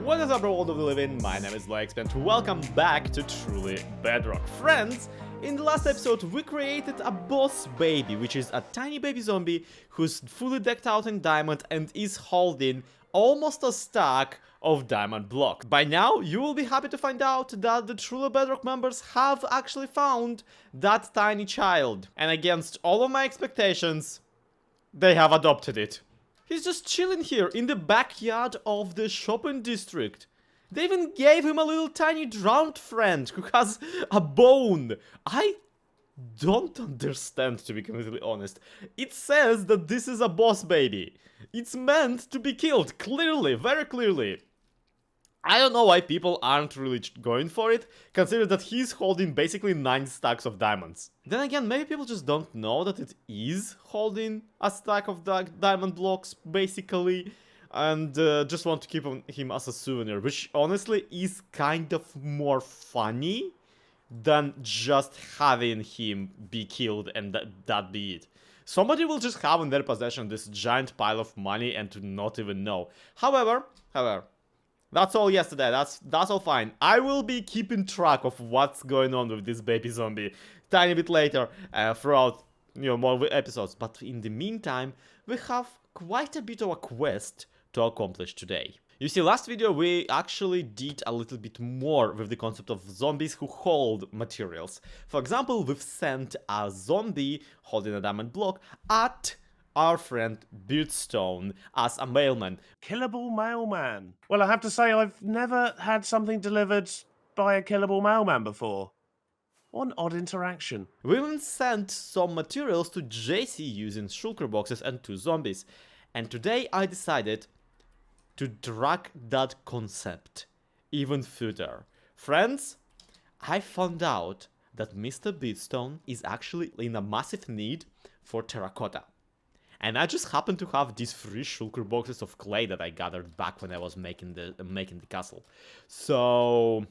What is up, world of the living? My name is Lex and welcome back to Truly Bedrock. Friends, in the last episode we created a boss baby, which is a tiny baby zombie who's fully decked out in diamond and is holding almost a stack of diamond block. By now, you will be happy to find out that the Truly Bedrock members have actually found that tiny child. And against all of my expectations, they have adopted it. He's just chilling here in the backyard of the shopping district. They even gave him a little tiny drowned friend who has a bone. I don't understand, to be completely honest. It says that this is a boss baby. It's meant to be killed, clearly, very clearly. I don't know why people aren't really going for it, considering that he's holding basically 9 stacks of diamonds. Then again, maybe people just don't know that it is holding a stack of diamond blocks, basically, and just want to keep him as a souvenir, which honestly is kind of more funny than just having him be killed and that be it. Somebody will just have in their possession this giant pile of money and to not even know. However, that's all yesterday, that's all fine. I will be keeping track of what's going on with this baby zombie tiny bit later throughout, more episodes. But in the meantime, we have quite a bit of a quest to accomplish today. You see, last video we actually did a little bit more with the concept of zombies who hold materials. For example, we've sent a zombie holding a diamond block at our friend Beardstone as a mailman. Killable mailman. Well, I have to say, I've never had something delivered by a killable mailman before. What an odd interaction. We even sent some materials to JC using shulker boxes and 2 zombies. And today I decided to drag that concept even further. Friends, I found out that Mr. Beardstone is actually in a massive need for terracotta. And I just happen to have these 3 shulker boxes of clay that I gathered back when I was making the castle. So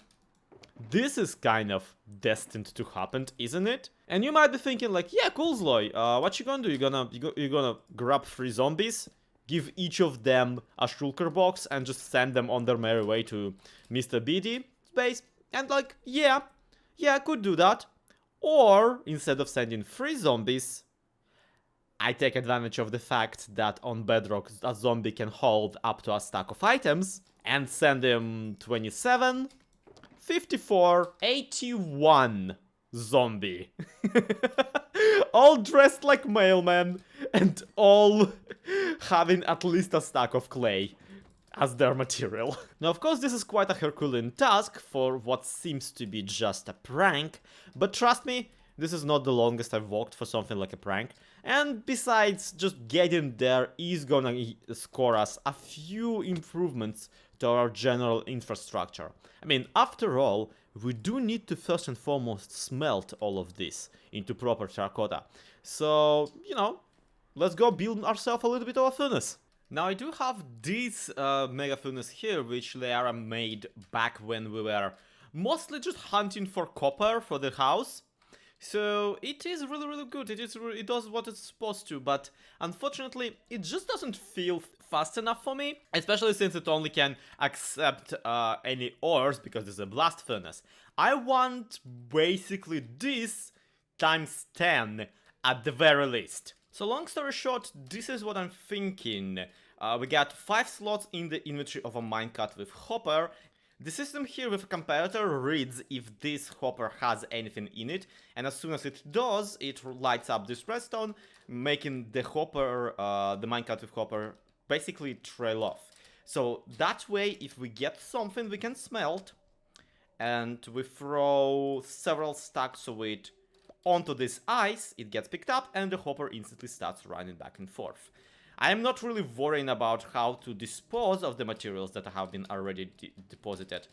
this is kind of destined to happen, isn't it? And you might be thinking like, yeah, cool, Zloy. What you gonna do? You're gonna grab 3 zombies, give each of them a shulker box, and just send them on their merry way to Mr. BD base. And like, yeah, I could do that. Or instead of sending 3 zombies, I take advantage of the fact that on Bedrock a zombie can hold up to a stack of items and send him 27, 54, 81 zombie. All dressed like mailmen and all having at least a stack of clay as their material. Now, of course, this is quite a Herculean task for what seems to be just a prank, but trust me, this is not the longest I've walked for something like a prank. And besides, just getting there is gonna score us a few improvements to our general infrastructure. I mean, after all, we do need to first and foremost smelt all of this into proper terracotta. So, let's go build ourselves a little bit of a furnace. Now, I do have this mega furnace here, which Leara made back when we were mostly just hunting for copper for the house. So it is really good. It does what it's supposed to, but unfortunately it just doesn't feel fast enough for me, especially since it only can accept any ores because there's a blast furnace. I want basically this times 10 at the very least. So long story short, this is what I'm thinking. We got 5 slots in the inventory of a minecart with hopper. The system here with a comparator reads if this hopper has anything in it, and as soon as it does, it lights up this redstone, making the hopper, the minecart with hopper, basically trail off. So that way, if we get something we can smelt, and we throw several stacks of it onto this ice, it gets picked up, and the hopper instantly starts running back and forth. I am not really worrying about how to dispose of the materials that have been already deposited.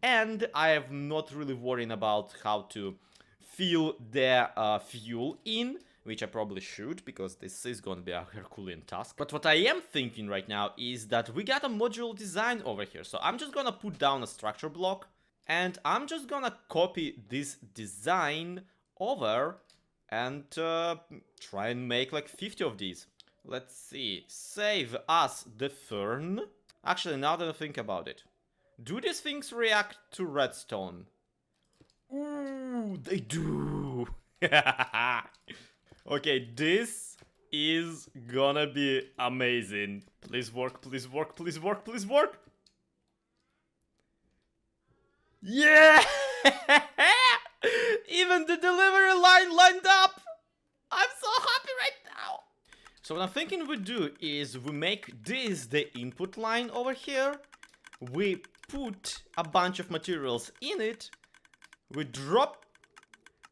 And I am not really worrying about how to fill the fuel in, which I probably should, because this is going to be a Herculean task. But what I am thinking right now is that we got a modular design over here. So I'm just going to put down a structure block, and I'm just going to copy this design over and try and make like 50 of these. Let's see. Save us the fern. Actually, now that I think about it, Do these things react to redstone? Ooh, they do. Okay, this is gonna be amazing. Please work, please work, please work, please work. Yeah! Even the delivery line lined up. I'm so happy right now. So what I'm thinking we do is we make this the input line over here. We put a bunch of materials in it. We drop,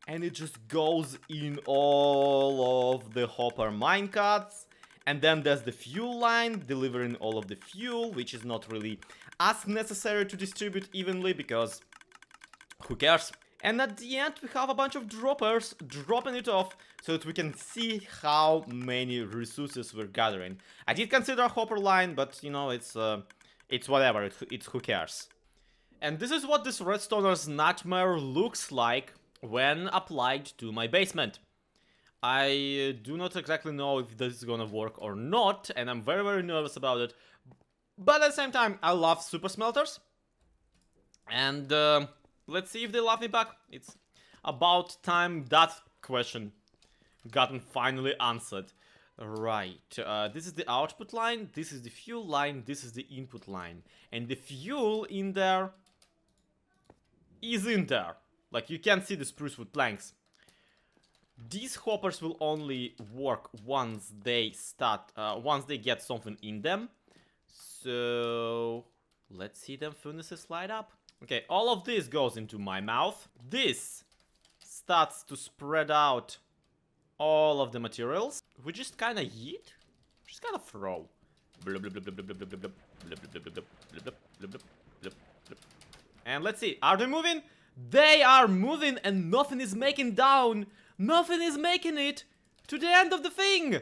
and it just goes in all of the hopper minecarts. And then there's the fuel line delivering all of the fuel, which is not really as necessary to distribute evenly because who cares? And at the end we have a bunch of droppers dropping it off so that we can see how many resources we're gathering. I did consider a hopper line, but you know, it's whatever, it's who cares. And this is what this redstoner's nightmare looks like when applied to my basement. I do not exactly know if this is gonna work or not, and I'm very, very nervous about it. But at the same time, I love super smelters. And let's see if they love me back. It's about time that question gotten finally answered. Right, this is the output line, this is the fuel line, this is the input line. And the fuel in there is in there. Like, you can see the spruce wood planks. These hoppers will only work once they once they get something in them. So let's see them furnaces light up. Okay, all of this goes into my mouth. This starts to spread out all of the materials. We just kind of yeet, just kind of throw. And let's see, are they moving? They are moving, and nothing is making down. Nothing is making it to the end of the thing.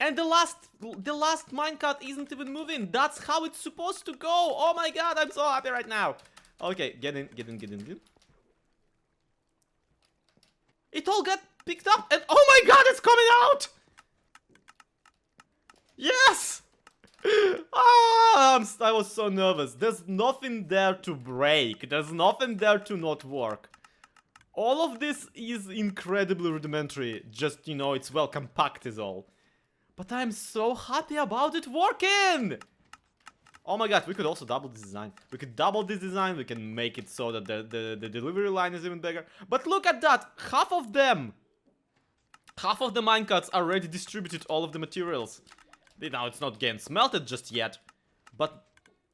And the last minecart isn't even moving. That's how it's supposed to go. Oh my god, I'm so happy right now. Okay, get in. It all got picked up, and oh my god, it's coming out! Yes! I was so nervous. There's nothing there to break. There's nothing there to not work. All of this is incredibly rudimentary. Just, you know, it's well compact is all. But I'm so happy about it working! Oh my god, we could also double this design. We could double this design, we can make it so that the delivery line is even bigger. But look at that! Half of the minecarts already distributed all of the materials. Now it's not getting smelted just yet. But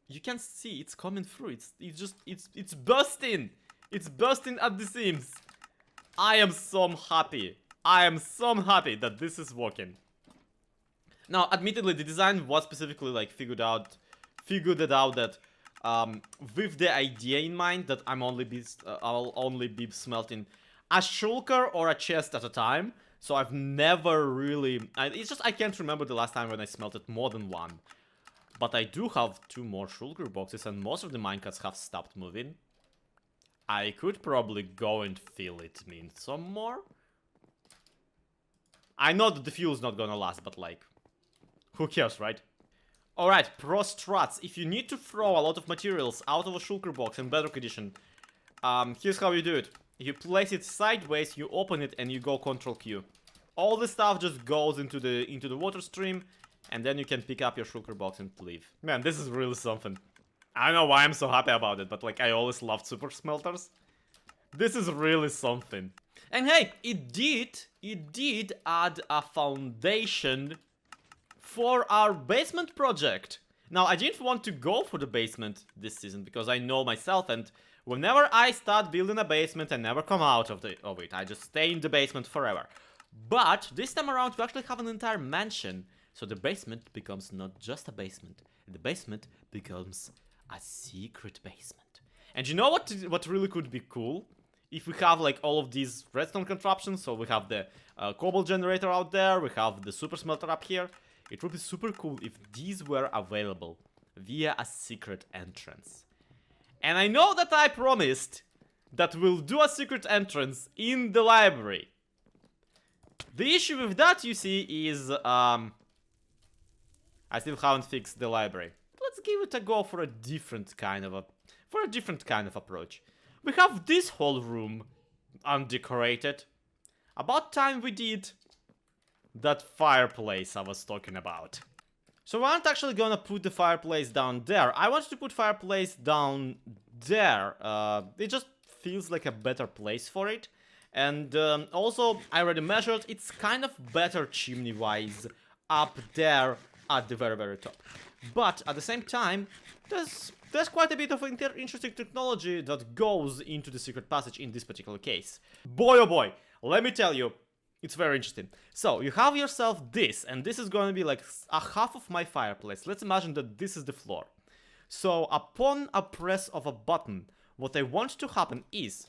you can see it's coming through. It's bursting! It's bursting at the seams. I am so happy. I am so happy that this is working. Now, admittedly, the design was specifically like figured it out that with the idea in mind that I'll only be smelting a shulker or a chest at a time. So I've never really, it's just I can't remember the last time when I smelted more than one. But I do have 2 more shulker boxes, and most of the minecarts have stopped moving. I could probably go and fill it in some more. I know that the fuel's not gonna last, but like, who cares, right? Alright, pro strats. If you need to throw a lot of materials out of a shulker box in Bedrock Edition, here's how you do it. You place it sideways, you open it, and you go Ctrl Q. All the stuff just goes into the water stream, and then you can pick up your shulker box and leave. Man, this is really something. I don't know why I'm so happy about it, but like, I always loved super smelters. This is really something. And hey, it did add a foundation for our basement project. Now, I didn't want to go for the basement this season because I know myself, and whenever I start building a basement, I never come out of it. I just stay in the basement forever. But this time around, we actually have an entire mansion. So the basement becomes not just a basement. The basement becomes a secret basement. And you know what really could be cool? If we have like all of these redstone contraptions, so we have the cobalt generator out there, we have the super smelter up here. It would be super cool if these were available via a secret entrance. And I know that I promised that we'll do a secret entrance in the library. The issue with that, you see, is I still haven't fixed the library. let's give it a go for a different kind of approach. We have this whole room undecorated. About time we did that fireplace I was talking about. So we aren't actually gonna put the fireplace down there. I wanted to put fireplace down there. It just feels like a better place for it. And also, I already measured, it's kind of better chimney-wise up there at the very, very top. But at the same time, there's quite a bit of interesting technology that goes into the secret passage in this particular case. Boy oh boy, let me tell you, it's very interesting. So, you have yourself this, and this is going to be like a half of my fireplace. Let's imagine that this is the floor. So, upon a press of a button, what I want to happen is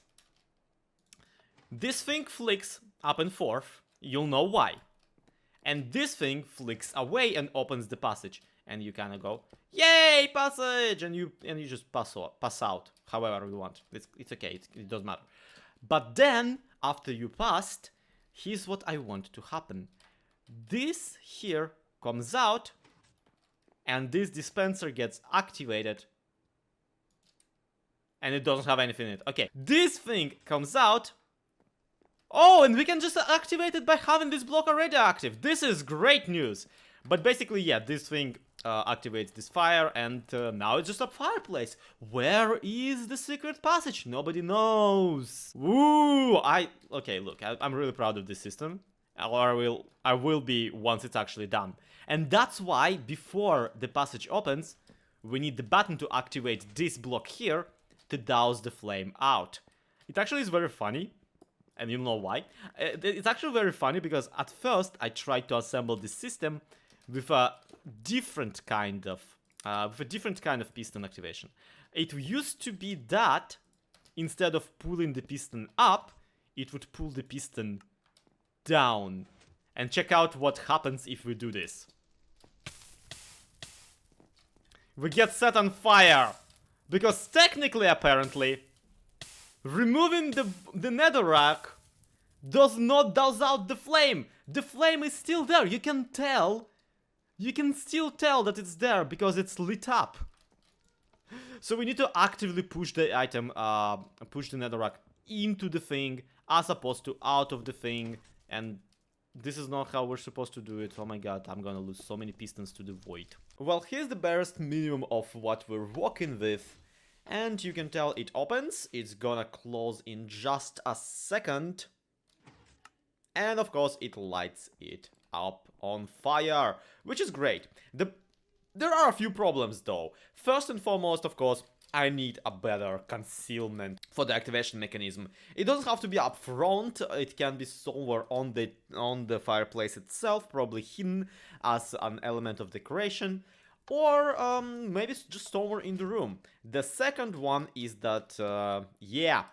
this thing flicks up and forth, you'll know why. And this thing flicks away and opens the passage. And you kind of go, yay, passage! And you just pass out, however you want. It's okay, it doesn't matter. But then, after you passed, here's what I want to happen. This here comes out, and this dispenser gets activated. And it doesn't have anything in it. Okay, this thing comes out. Oh, and we can just activate it by having this block already active. This is great news. But basically, yeah, this thing activates this fire, and now it's just a fireplace. Where is the secret passage? Nobody knows. Woo! Okay, look, I'm really proud of this system. Or I will be once it's actually done. And that's why, before the passage opens, we need the button to activate this block here to douse the flame out. It actually is very funny. And you know why? It's actually very funny because at first I tried to assemble this system with a different kind of piston activation. It used to be that instead of pulling the piston up, it would pull the piston down. And check out what happens if we do this. We get set on fire because technically, apparently, removing the netherrack does not douse out the flame. The flame is still there. You can tell. You can still tell that it's there because it's lit up. So we need to actively push the item, push the netherrack into the thing as opposed to out of the thing. And this is not how we're supposed to do it. Oh my god, I'm gonna lose so many pistons to the void. Well, here's the barest minimum of what we're working with. And you can tell it opens, it's gonna close in just a second. And of course it lights it up on fire, which is great. There are a few problems though. First and foremost, of course, I need a better concealment for the activation mechanism. It doesn't have to be up front, it can be somewhere on the fireplace itself, probably hidden as an element of decoration. Or maybe it's just somewhere in the room. The second one is that, yeah,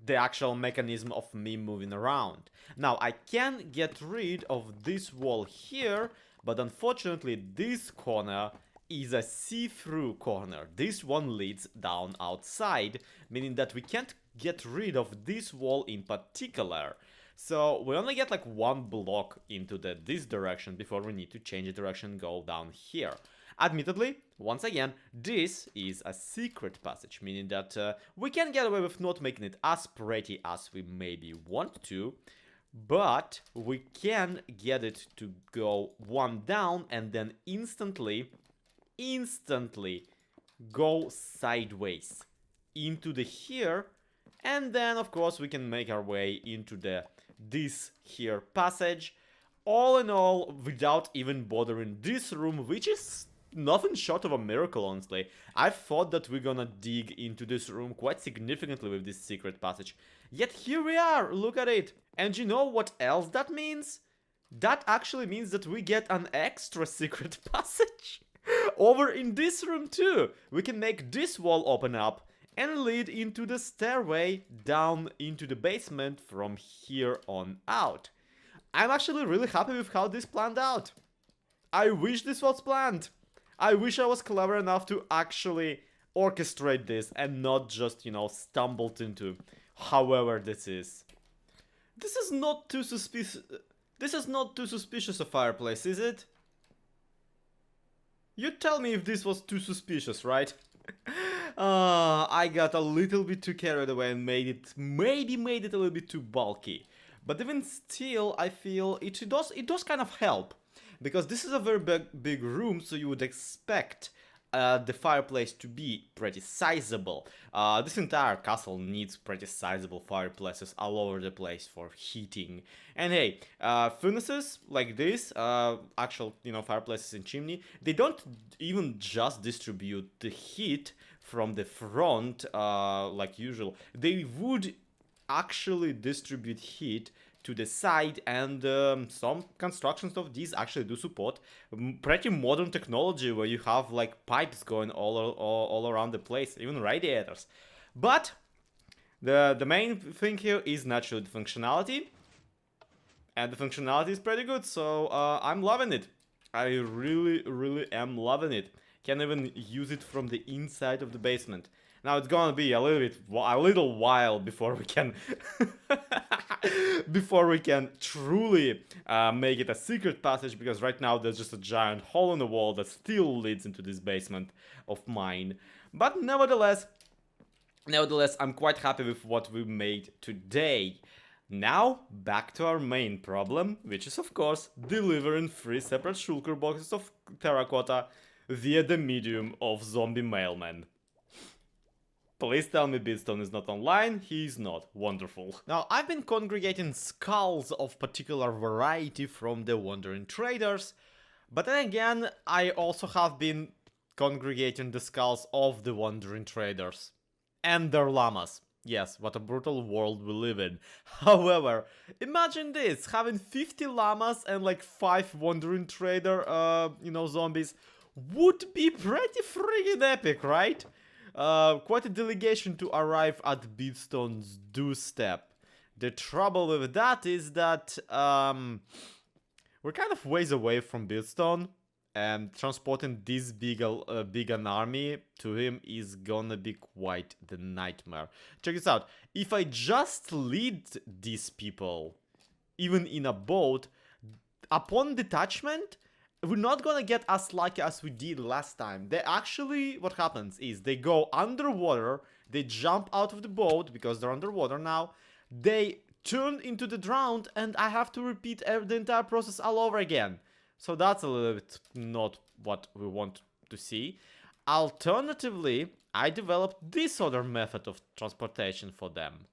the actual mechanism of me moving around. Now, I can get rid of this wall here, but unfortunately this corner is a see-through corner. This one leads down outside, meaning that we can't get rid of this wall in particular. So we only get like one block into this direction before we need to change the direction and go down here. Admittedly, once again, this is a secret passage, meaning that we can get away with not making it as pretty as we maybe want to, but we can get it to go one down and then instantly go sideways into the here, and then of course we can make our way into this here passage, all in all without even bothering this room, which is nothing short of a miracle, honestly. I thought that we're gonna dig into this room quite significantly with this secret passage. Yet here we are, look at it. And you know what else that means? That actually means that we get an extra secret passage over in this room too. We can make this wall open up and lead into the stairway down into the basement from here on out. I'm actually really happy with how this planned out. I wish this was planned. I wish I was clever enough to actually orchestrate this and not just, you know, stumbled into however this is. This is not too suspicious. This is not too suspicious a fireplace, is it? You tell me if this was too suspicious, right? I got a little bit too carried away and maybe made it a little bit too bulky. But even still, I feel it does kind of help. Because this is a very big room, so you would expect the fireplace to be pretty sizable. This entire castle needs pretty sizable fireplaces all over the place for heating. And hey, furnaces like this, actual, fireplaces in chimney, they don't even just distribute the heat from the front like usual. They would actually distribute heat to the side, and some constructions of these actually do support pretty modern technology where you have like pipes going all around the place, even radiators. But the main thing here is naturally the functionality, and the functionality is pretty good, so I'm loving it. I really am loving it. Can even use it from the inside of the basement. Now it's gonna be a little while before we can before we can truly make it a secret passage, because right now there's just a giant hole in the wall that still leads into this basement of mine. But nevertheless, I'm quite happy with what we made today. Now, back to our main problem, which is of course delivering 3 separate shulker boxes of terracotta via the medium of zombie mailman. Please tell me Beatstone is not online. He is not. Wonderful. Now, I've been congregating skulls of particular variety from the wandering traders, but then again, I also have been congregating the skulls of the wandering traders and their llamas. Yes, what a brutal world we live in. However, imagine this, having 50 llamas and like 5 wandering trader, zombies would be pretty friggin' epic, right? Quite a delegation to arrive at Beatstone's doorstep. The trouble with that is that we're kind of ways away from Beatstone, and transporting this big an army to him is gonna be quite the nightmare. Check this out. If I just lead these people, even in a boat, upon detachment, we're not gonna get as lucky as we did last time. They actually, what happens is they go underwater, they jump out of the boat because they're underwater now, they turn into the drowned, and I have to repeat the entire process all over again. So that's a little bit not what we want to see. Alternatively, I developed this other method of transportation for them.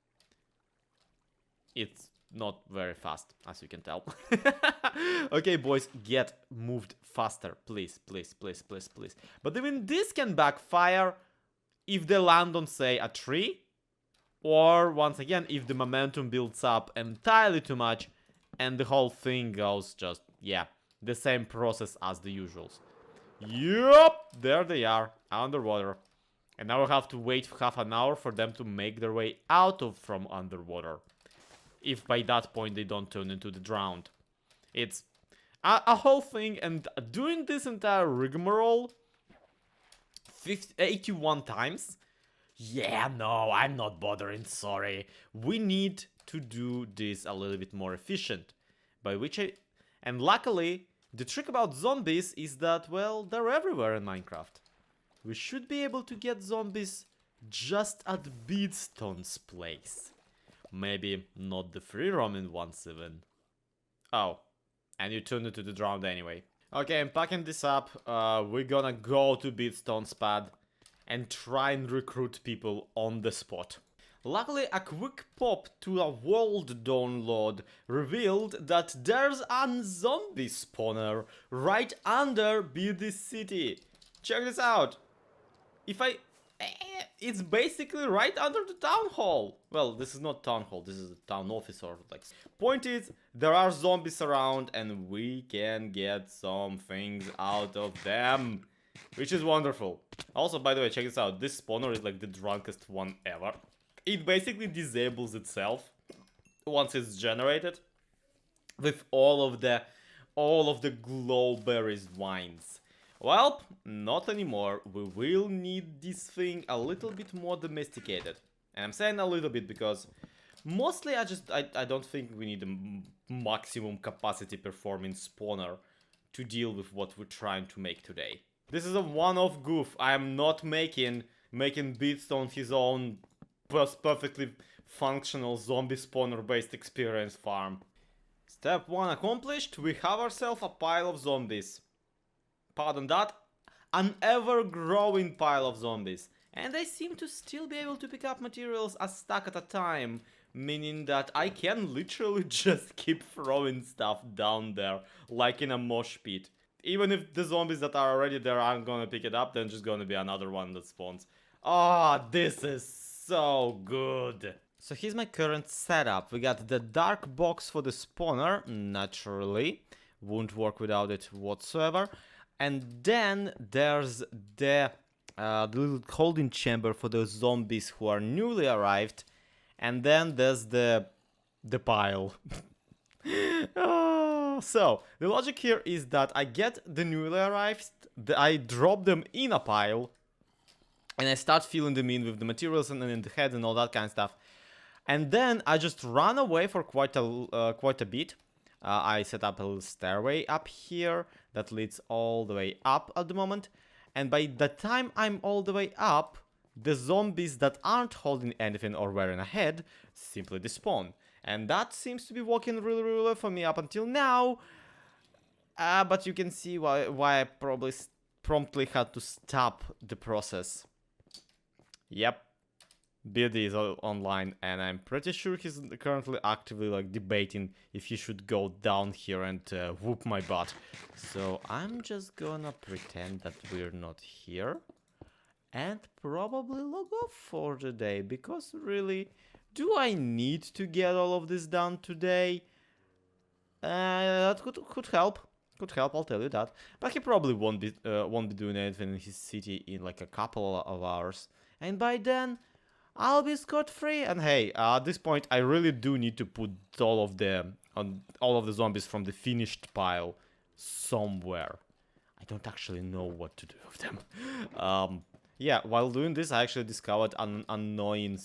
It's not very fast, as you can tell. Okay, boys, get moved faster. Please, please, please, please, please. But even this can backfire if they land on, say, a tree. Or, once again, if the momentum builds up entirely too much and the whole thing goes just, yeah, the same process as the usuals. Yup, there they are, underwater. And now we have to wait half an hour for them to make their way out from underwater. If by that point they don't turn into the drowned. It's a whole thing, and doing this entire rigmarole 81 times? Yeah, no, I'm not bothering, sorry. We need to do this a little bit more efficient. And luckily, the trick about zombies is that, well, they're everywhere in Minecraft. We should be able to get zombies just at Beatstone's place. Maybe not the free roaming ones even. Oh, and you turned into the drowned anyway. Okay, I'm packing this up. We're gonna go to Beatstone's pad and try and recruit people on the spot. Luckily, a quick pop to a world download revealed that there's a zombie spawner right under BD City. Check this out. It's basically right under the town hall. Well, this is not town hall, this is a town office or like. Point is, there are zombies around and we can get some things out of them, which is wonderful. Also, by the way, check this out. This spawner is like the drunkest one ever. It basically disables itself once it's generated with all of the glowberries wines. Well, not anymore. We will need this thing a little bit more domesticated. And I'm saying a little bit because mostly I don't think we need a maximum capacity performing spawner to deal with what we're trying to make today. This is a one-off goof. I am not making Beatstone his own perfectly functional zombie spawner-based experience farm. Step 1 accomplished. We have ourselves a pile of zombies. Pardon that. An ever-growing pile of zombies. And I seem to still be able to pick up materials a stack at a time. Meaning that I can literally just keep throwing stuff down there, like in a mosh pit. Even if the zombies that are already there aren't gonna pick it up, then just gonna be another one that spawns. Ah, this is so good. So here's my current setup. We got the dark box for the spawner, naturally. Won't work without it whatsoever. And then there's the little holding chamber for those zombies who are newly arrived. And then there's the pile. So, the logic here is that I get the newly arrived, I drop them in a pile, and I start filling them in with the materials and in the heads and all that kind of stuff. And then I just run away for quite a bit. I set up a little stairway up here that leads all the way up at the moment. And by the time I'm all the way up, the zombies that aren't holding anything or wearing a head simply despawn. And that seems to be working really well for me up until now. But you can see why I probably promptly had to stop the process. Yep. Beardy is online, and I'm pretty sure he's currently actively like debating if he should go down here and whoop my butt. So I'm just gonna pretend that we're not here. And probably log off for the day, because really, do I need to get all of this done today? That could help. Could help, I'll tell you that. But he probably won't be doing anything in his city in like a couple of hours. And by then, I'll be scot-free. And hey, at this point, I really do need to put all of the zombies from the finished pile somewhere. I don't actually know what to do with them. Yeah, while doing this, I actually discovered an annoying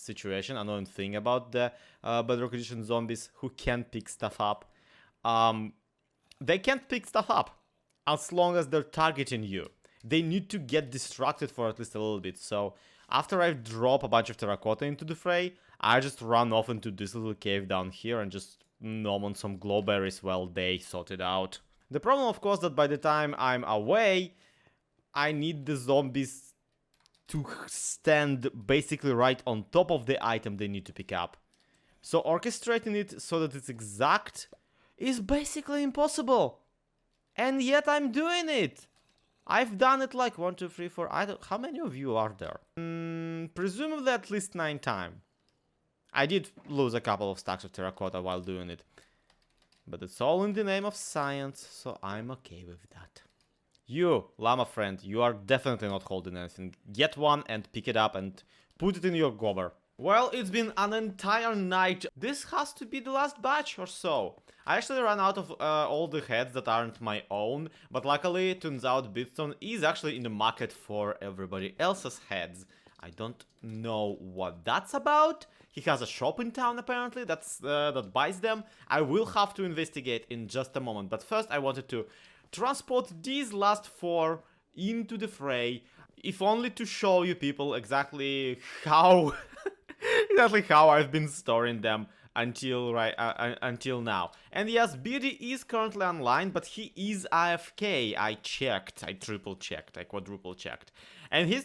annoying thing about the Bedrock Edition zombies who can pick stuff up. They can't pick stuff up as long as they're targeting you. They need to get distracted for at least a little bit. So after I drop a bunch of terracotta into the fray, I just run off into this little cave down here and just nom on some glowberries while they sort it out. The problem, of course, that by the time I'm away, I need the zombies to stand basically right on top of the item they need to pick up. So orchestrating it so that it's exact is basically impossible. And yet I'm doing it. I've done it like 1, 2, 3, 4. How many of you are there? Presumably at least 9 times. I did lose a couple of stacks of terracotta while doing it. But it's all in the name of science, so I'm okay with that. You, llama friend, you are definitely not holding anything. Get one and pick it up and put it in your gober. Well, it's been an entire night. This has to be the last batch or so. I actually ran out of all the heads that aren't my own, but luckily it turns out Beatstone is actually in the market for everybody else's heads. I don't know what that's about. He has a shop in town apparently that buys them. I will have to investigate in just a moment, but first I wanted to transport these last 4 into the fray, if only to show you people exactly how I've been storing them until now. And yes, Beardy is currently online, but he is AFK. I triple checked, I quadruple checked, and he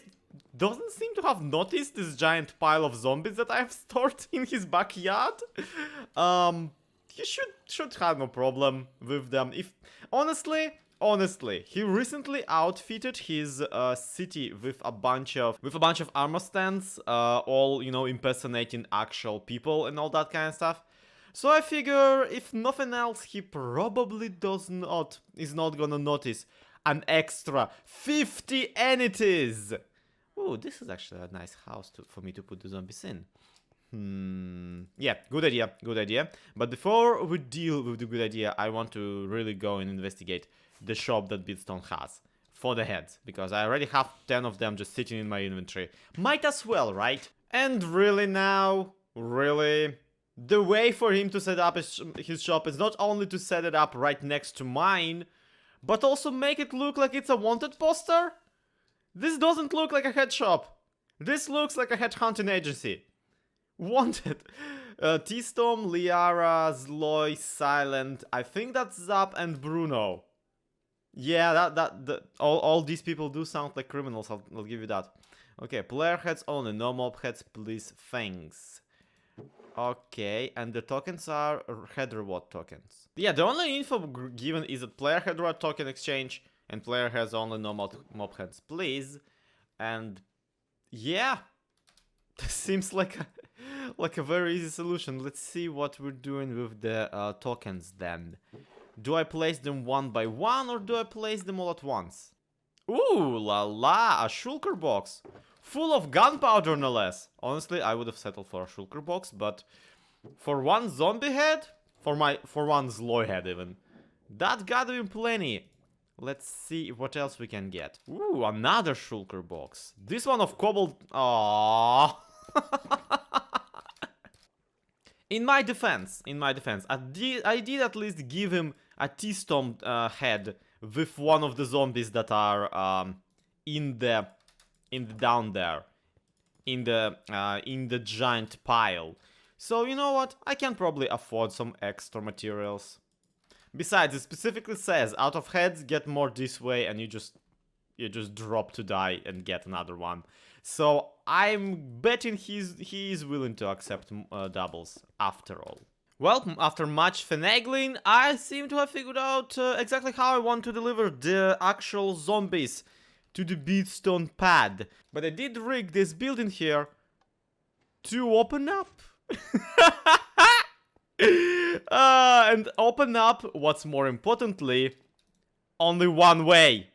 doesn't seem to have noticed this giant pile of zombies that I've stored in his backyard. He should have no problem with them. If honestly, he recently outfitted his city with a bunch of armor stands, all, you know, impersonating actual people and all that kind of stuff. So I figure if nothing else, he probably is not gonna notice an extra 50 entities. Ooh, this is actually a nice house for me to put the zombies in. Yeah, good idea. But before we deal with the good idea, I want to really go and investigate the shop that Beatstone has for the heads, because I already have 10 of them just sitting in my inventory. Might as well, right? And really now, the way for him to set up his shop is not only to set it up right next to mine, but also make it look like it's a wanted poster? This doesn't look like a head shop. This looks like a headhunting agency. Wanted. T-Storm, Liara, Zloy, Silent. I think that's Zap and Bruno. Yeah, all these people do sound like criminals, I'll give you that. Okay, player heads only, no mob heads, please, thanks. Okay, and the tokens are head reward tokens. Yeah, the only info given is that player head reward token exchange and player has only no mob heads, please. And yeah, this seems like a very easy solution. Let's see what we're doing with the tokens then. Do I place them one by one or do I place them all at once? Ooh la la, a shulker box. Full of gunpowder no less. Honestly, I would have settled for a shulker box, but for one zombie head, for one Zloy head even, that gotta be plenty. Let's see what else we can get. Ooh, another shulker box. This one of cobalt. Aww. In my defense, I did at least give him a T-Storm head with one of the zombies that are in the down there, in the giant pile. So you know what? I can probably afford some extra materials. Besides, it specifically says out of heads get more this way, and you just drop to die and get another one. So I'm betting he is willing to accept doubles after all. Well, after much finagling, I seem to have figured out exactly how I want to deliver the actual zombies to the beatstone pad. But I did rig this building here to open up. And open up, what's more importantly, only one way.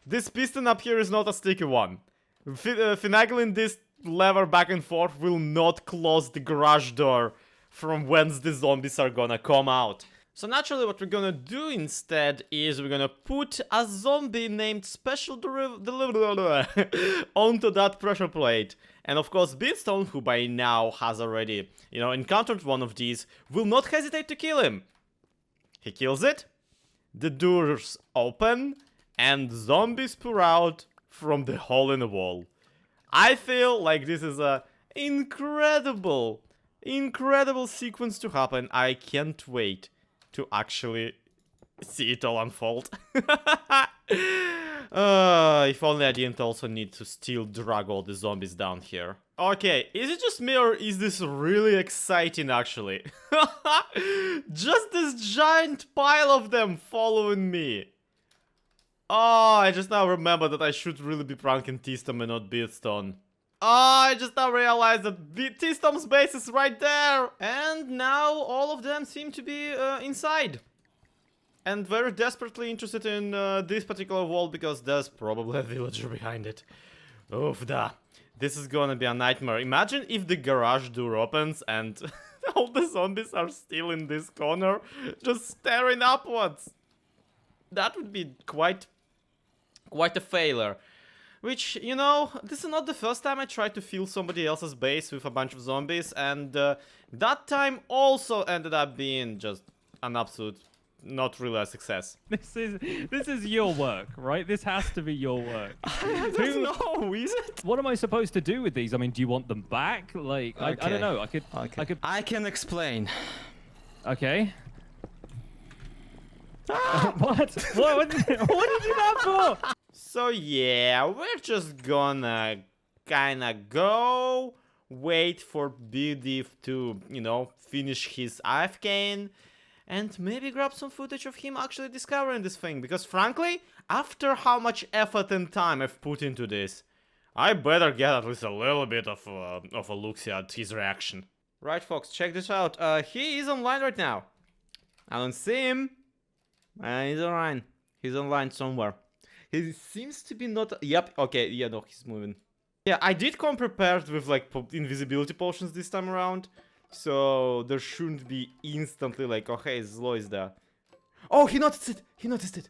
This piston up here is not a sticky one. Finagling this lever back and forth will not close the garage door from whence the zombies are gonna come out. So naturally what we're gonna do instead is we're gonna put a zombie named Special onto that pressure plate. And of course Beatstone, who by now has already, encountered one of these, will not hesitate to kill him. He kills it, the doors open, and zombies pour out from the hole in the wall. I feel like this is a incredible sequence to happen. I can't wait to actually see it all unfold. If only I didn't also need to still drag all the zombies down here. Okay, is it just me or is this really exciting actually? Just this giant pile of them following me. Oh, I just now remember that I should really be pranking T-Storm and not Beatstone. Oh, I just now realized that T-Storm's base is right there. And now all of them seem to be inside. And very desperately interested in this particular wall because there's probably a villager behind it. Oof da. This is gonna be a nightmare. Imagine if the garage door opens and all the zombies are still in this corner, just staring upwards. That would be quite a failure. Which, this is not the first time I tried to fill somebody else's base with a bunch of zombies, and that time also ended up being just an absolute, not really a success. This is your work, right? This has to be your work. I don't know, is it? What am I supposed to do with these? I mean, do you want them back? Like, I don't know. I can explain. Okay. What? What did you do that for? So yeah, we're just gonna kinda go, wait for BDiv to, finish his AFK, and maybe grab some footage of him actually discovering this thing, because frankly, after how much effort and time I've put into this, I better get at least a little bit of a look-see at his reaction. Right folks, check this out, he is online right now. I don't see him. He's online. He's online somewhere. He seems to be not... Yep, okay, yeah, no, he's moving. Yeah, I did come prepared with, invisibility potions this time around. So, there shouldn't be instantly, oh, hey, Zlo is there. Oh, he noticed it! He noticed it!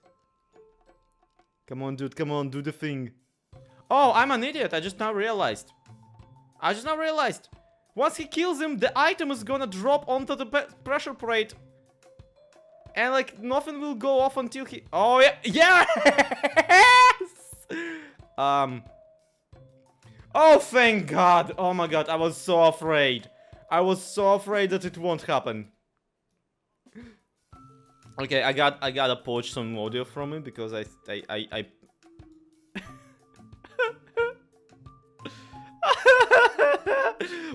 Come on, dude, come on, do the thing. Oh, I'm an idiot, I just now realized. Once he kills him, the item is gonna drop onto the pressure plate. And like nothing will go off until he. Oh yeah, yes. Oh thank God! Oh my God! I was so afraid. I was so afraid that it won't happen. Okay, I gotta poach some audio from him because I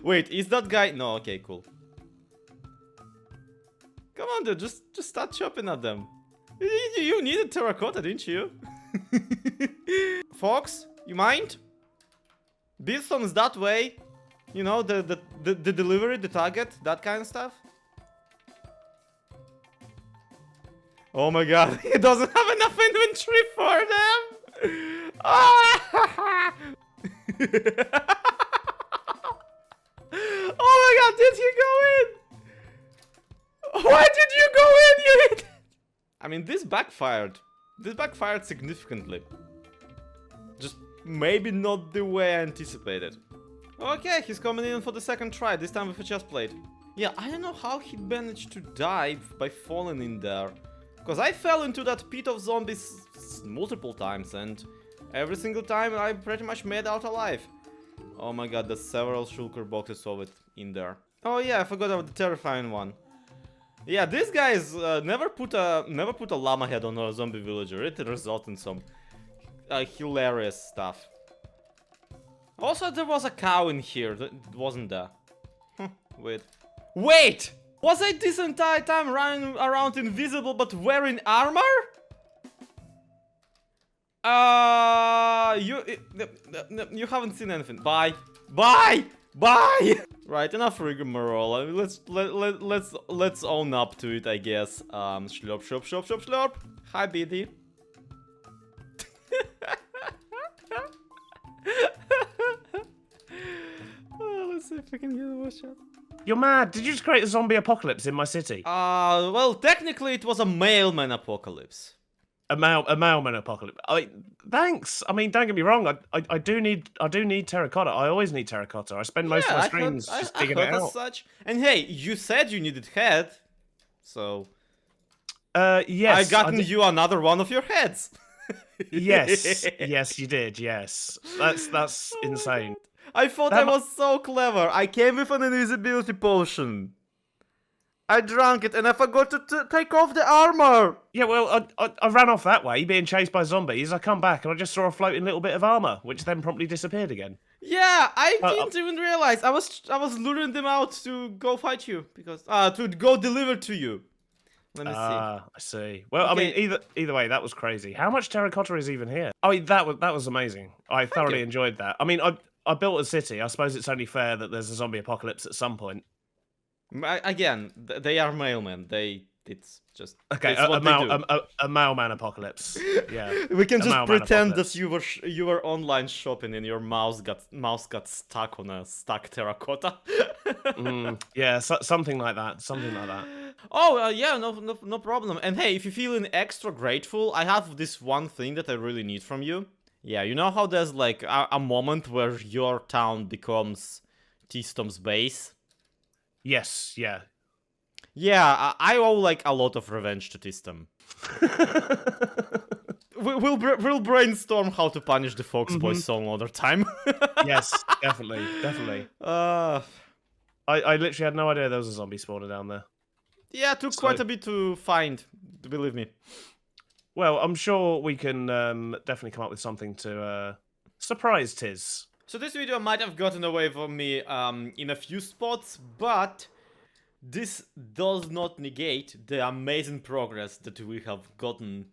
Wait, is that guy? No, okay, cool. Come on, dude, just start chopping at them. You needed terracotta, didn't you? Fox, you mind? Beastone's that way. You know, the delivery, the target, that kind of stuff. Oh my God, he doesn't have enough inventory for them. Ah! Oh my God, did you go in? Why did you go in, you idiot? I mean, this backfired. This backfired significantly. Just maybe not the way I anticipated. Okay, he's coming in for the second try, this time with a chest plate. Yeah, I don't know how he managed to die by falling in there. Because I fell into that pit of zombies multiple times, and every single time I pretty much made out alive. Oh my God, there's several shulker boxes of it in there. Oh yeah, I forgot about the terrifying one. Yeah, these guys never put a llama head on a zombie villager. It resulted in some hilarious stuff. Also, there was a cow in here, wasn't there? Wait. Wait! Was I this entire time running around invisible but wearing armor? You haven't seen anything. Bye. Bye. Bye. Right, enough rigmarole. Let's own up to it, I guess. Schlop, schlop, schlop, schlop, schlop. Hi, BD. Let's see if we can get a watch out. You're mad. Did you just create a zombie apocalypse in my city? Well, technically it was a mailman apocalypse. A mailman apocalypse. Thanks. I mean, don't get me wrong. I do need terracotta. I always need terracotta. I spend most of my streams just digging it out. Such. And hey, you said you needed head, so yes. I gotten you another one of your heads. Yes, yes, you did. Yes, that's insane. I thought I was so clever. I came with an invisibility potion. I drank it and I forgot to take off the armor. Yeah, well, I ran off that way, being chased by zombies. I come back and I just saw a floating little bit of armor, which then promptly disappeared again. Yeah, I didn't even realize. I was luring them out to go fight you because to go deliver to you. Let me see. I see. Well, Okay. I mean, either way, that was crazy. How much terracotta is even here? I mean, that was amazing. I thoroughly enjoyed that. I mean, I built a city. I suppose it's only fair that there's a zombie apocalypse at some point. Again, they are mailmen. It's just Okay, it's what they do. a mailman apocalypse. Yeah, We can a just mailman pretend apocalypse. that you were online shopping and your mouse got stuck on a stuck terracotta. Yeah, something like that. Something like that. Oh yeah, no problem. And hey, if you're feeling extra grateful, I have this one thing that I really need from you. Yeah, you know how there's like a moment where your town becomes T-Stom's base? Yes, yeah. Yeah, I owe like a lot of revenge to T-Stom. We'll brainstorm how to punish the Fox Boys some other time. Yes, definitely. I literally had no idea there was a zombie spawner down there. Yeah, it took quite a bit to find, believe me. Well, I'm sure we can definitely come up with something to surprise Tiz. So this video might have gotten away from me in a few spots, but this does not negate the amazing progress that we have gotten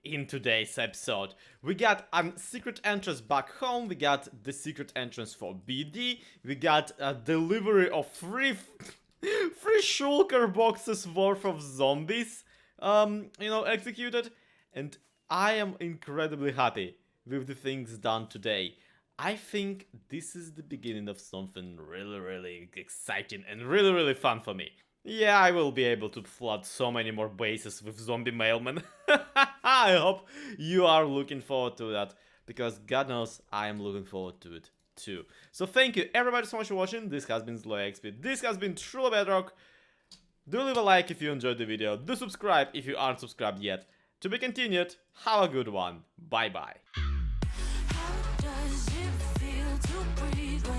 in today's episode. We got a secret entrance back home, we got the secret entrance for BD, we got a delivery of three shulker boxes worth of zombies, executed, and I am incredibly happy with the things done today. I think this is the beginning of something really, really exciting and really, really fun for me. Yeah, I will be able to flood so many more bases with zombie mailmen. I hope you are looking forward to that, because God knows I am looking forward to it too. So thank you everybody so much for watching. This has been Slow XP. This has been True Bedrock. Do leave a like if you enjoyed the video, do subscribe if you aren't subscribed yet. To be continued, have a good one, bye bye. How does it feel to breathe?